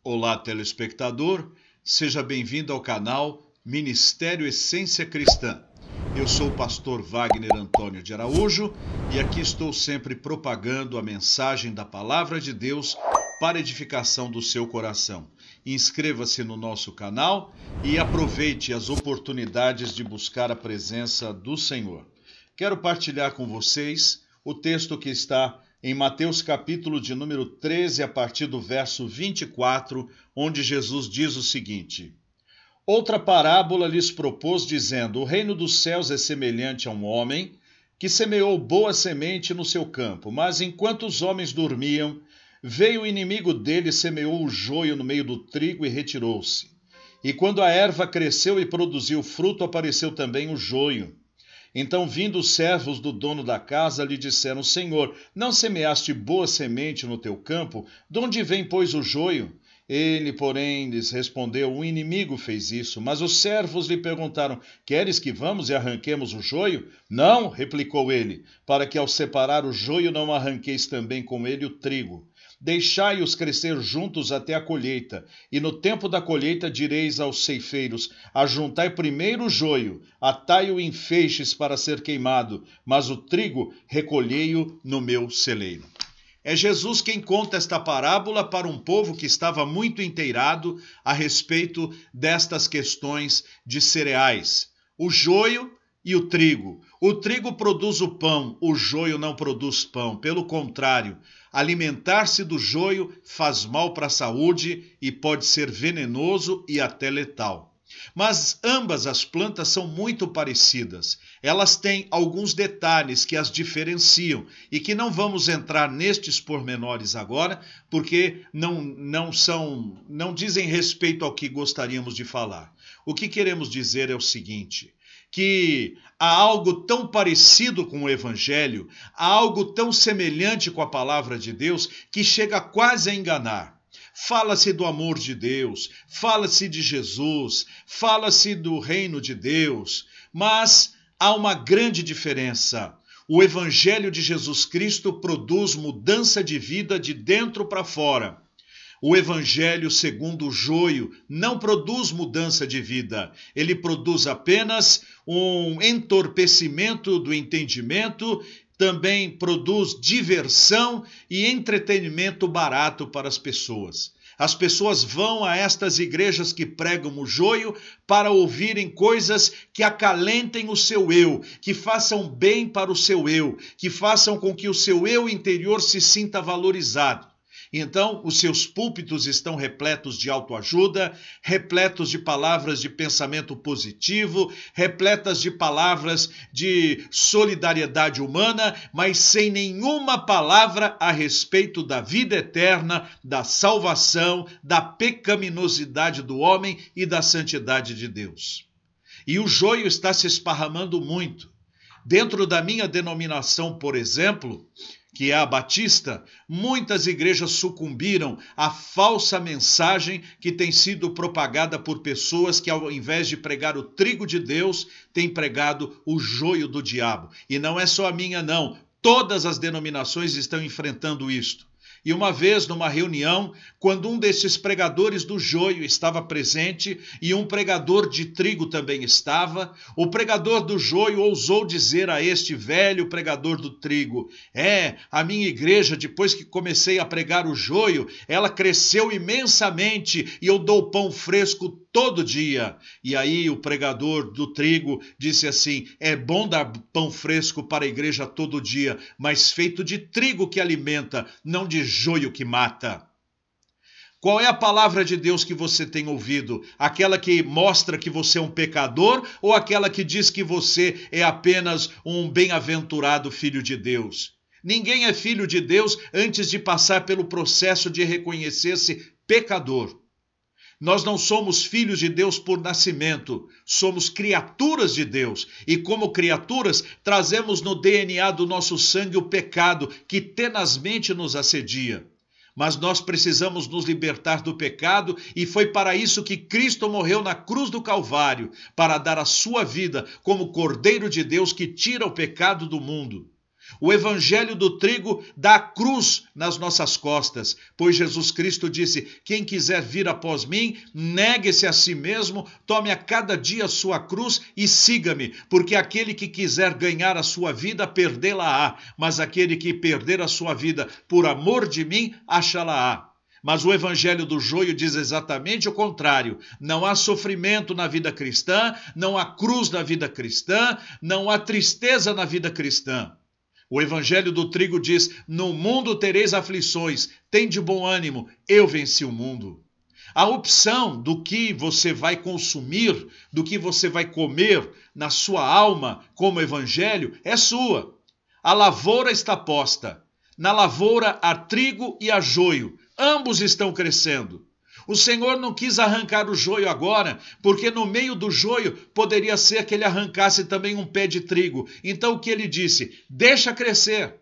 Olá, telespectador, seja bem-vindo ao canal Ministério Essência Cristã. Eu sou o pastor Wagner Antônio de Araújo e aqui estou sempre propagando a mensagem da Palavra de Deus para edificação do seu coração. Inscreva-se no nosso canal e aproveite as oportunidades de buscar a presença do Senhor. Quero partilhar com vocês o texto que está em Mateus capítulo de número 13, a partir do verso 24, onde Jesus diz o seguinte: Outra parábola lhes propôs, dizendo: O reino dos céus é semelhante a um homem que semeou boa semente no seu campo, mas enquanto os homens dormiam, veio o inimigo dele, semeou o joio no meio do trigo e retirou-se. E quando a erva cresceu e produziu fruto, apareceu também o joio. Então, vindo os servos do dono da casa, lhe disseram: Senhor, não semeaste boa semente no teu campo? De onde vem, pois, o joio? Ele, porém, lhes respondeu: O inimigo fez isso. Mas os servos lhe perguntaram: Queres que vamos e arranquemos o joio? Não, replicou ele, para que ao separar o joio não arranqueis também com ele o trigo. Deixai-os crescer juntos até a colheita, e no tempo da colheita direis aos ceifeiros: Ajuntai primeiro o joio, atai-o em feixes para ser queimado, mas o trigo recolhei-o no meu celeiro. É Jesus quem conta esta parábola para um povo que estava muito inteirado a respeito destas questões de cereais. O joio e o trigo. O trigo produz o pão, o joio não produz pão. Pelo contrário, alimentar-se do joio faz mal para a saúde e pode ser venenoso e até letal. Mas ambas as plantas são muito parecidas. Elas têm alguns detalhes que as diferenciam e que não vamos entrar nestes pormenores agora, porque não dizem respeito ao que gostaríamos de falar. O que queremos dizer é o seguinte: que há algo tão parecido com o Evangelho, há algo tão semelhante com a Palavra de Deus, que chega quase a enganar. Fala-se do amor de Deus, fala-se de Jesus, fala-se do reino de Deus, mas há uma grande diferença. O Evangelho de Jesus Cristo produz mudança de vida de dentro para fora. O Evangelho, segundo o joio, não produz mudança de vida. Ele produz apenas um entorpecimento do entendimento, também produz diversão e entretenimento barato para as pessoas. As pessoas vão a estas igrejas que pregam o joio para ouvirem coisas que acalentem o seu eu, que façam bem para o seu eu, que façam com que o seu eu interior se sinta valorizado. Então, os seus púlpitos estão repletos de autoajuda, repletos de palavras de pensamento positivo, repletas de palavras de solidariedade humana, mas sem nenhuma palavra a respeito da vida eterna, da salvação, da pecaminosidade do homem e da santidade de Deus. E o joio está se esparramando muito. Dentro da minha denominação, por exemplo, que é a Batista, muitas igrejas sucumbiram à falsa mensagem que tem sido propagada por pessoas que, ao invés de pregar o trigo de Deus, têm pregado o joio do diabo. E não é só a minha, não. Todas as denominações estão enfrentando isto. E uma vez, numa reunião, quando um desses pregadores do joio estava presente e um pregador de trigo também estava, o pregador do joio ousou dizer a este velho pregador do trigo: a minha igreja, depois que comecei a pregar o joio, ela cresceu imensamente e eu dou pão fresco todo dia. E aí o pregador do trigo disse assim: é bom dar pão fresco para a igreja todo dia, mas feito de trigo que alimenta, não de joio que mata. Qual é a palavra de Deus que você tem ouvido? Aquela que mostra que você é um pecador ou aquela que diz que você é apenas um bem-aventurado filho de Deus? Ninguém é filho de Deus antes de passar pelo processo de reconhecer-se pecador. Nós não somos filhos de Deus por nascimento, somos criaturas de Deus. E como criaturas, trazemos no DNA do nosso sangue o pecado que tenazmente nos assedia. Mas nós precisamos nos libertar do pecado e foi para isso que Cristo morreu na cruz do Calvário, para dar a sua vida como Cordeiro de Deus que tira o pecado do mundo. O evangelho do trigo dá a cruz nas nossas costas, pois Jesus Cristo disse: quem quiser vir após mim, negue-se a si mesmo, tome a cada dia a sua cruz e siga-me, porque aquele que quiser ganhar a sua vida, perdê-la-á, mas aquele que perder a sua vida por amor de mim, achá-la-á. Mas o evangelho do joio diz exatamente o contrário. Não há sofrimento na vida cristã, não há cruz na vida cristã, não há tristeza na vida cristã. O evangelho do trigo diz: no mundo tereis aflições, tende bom ânimo, eu venci o mundo. A opção do que você vai consumir, do que você vai comer na sua alma como evangelho é sua. A lavoura está posta. Na lavoura há trigo e há joio. Ambos estão crescendo. O Senhor não quis arrancar o joio agora, porque no meio do joio poderia ser que ele arrancasse também um pé de trigo. Então o que ele disse? Deixa crescer.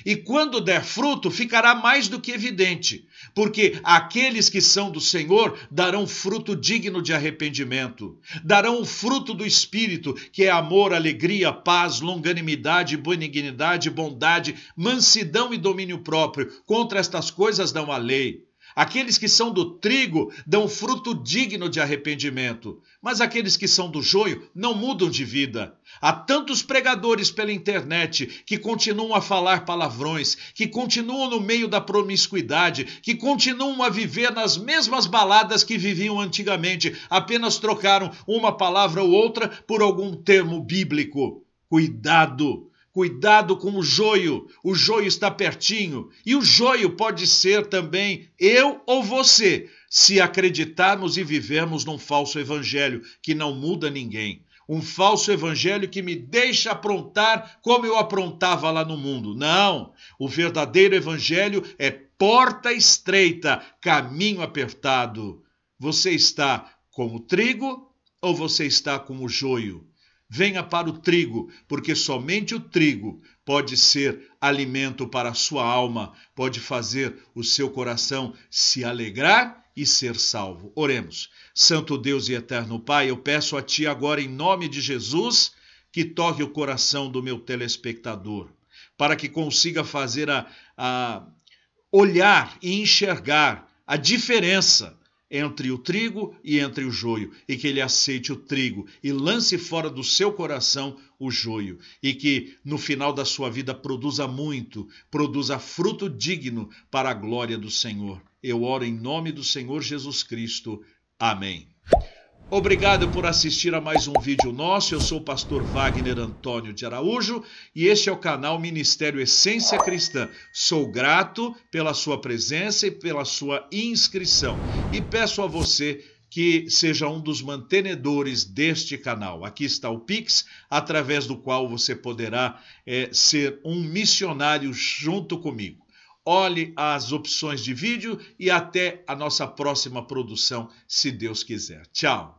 E quando der fruto, ficará mais do que evidente, porque aqueles que são do Senhor darão fruto digno de arrependimento, darão o fruto do Espírito, que é amor, alegria, paz, longanimidade, benignidade, bondade, mansidão e domínio próprio. Contra estas coisas não há lei. Aqueles que são do trigo dão fruto digno de arrependimento, mas aqueles que são do joio não mudam de vida. Há tantos pregadores pela internet que continuam a falar palavrões, que continuam no meio da promiscuidade, que continuam a viver nas mesmas baladas que viviam antigamente, apenas trocaram uma palavra ou outra por algum termo bíblico. Cuidado! Cuidado com o joio está pertinho, e o joio pode ser também eu ou você, se acreditarmos e vivermos num falso evangelho que não muda ninguém. Um falso evangelho que me deixa aprontar como eu aprontava lá no mundo. Não, o verdadeiro evangelho é porta estreita, caminho apertado. Você está com o trigo ou você está com o joio? Venha para o trigo, porque somente o trigo pode ser alimento para a sua alma, pode fazer o seu coração se alegrar e ser salvo. Oremos. Santo Deus e eterno Pai, eu peço a Ti agora, em nome de Jesus, que toque o coração do meu telespectador, para que consiga fazer olhar e enxergar a diferença entre o trigo e entre o joio, e que ele aceite o trigo e lance fora do seu coração o joio, e que no final da sua vida produza muito, produza fruto digno para a glória do Senhor. Eu oro em nome do Senhor Jesus Cristo. Amém. Obrigado por assistir a mais um vídeo nosso. Eu sou o pastor Wagner Antônio de Araújo e este é o canal Ministério Essência Cristã. Sou grato pela sua presença e pela sua inscrição e peço a você que seja um dos mantenedores deste canal. Aqui está o Pix, através do qual você poderá ser um missionário junto comigo. Olhe as opções de vídeo e até a nossa próxima produção, se Deus quiser. Tchau!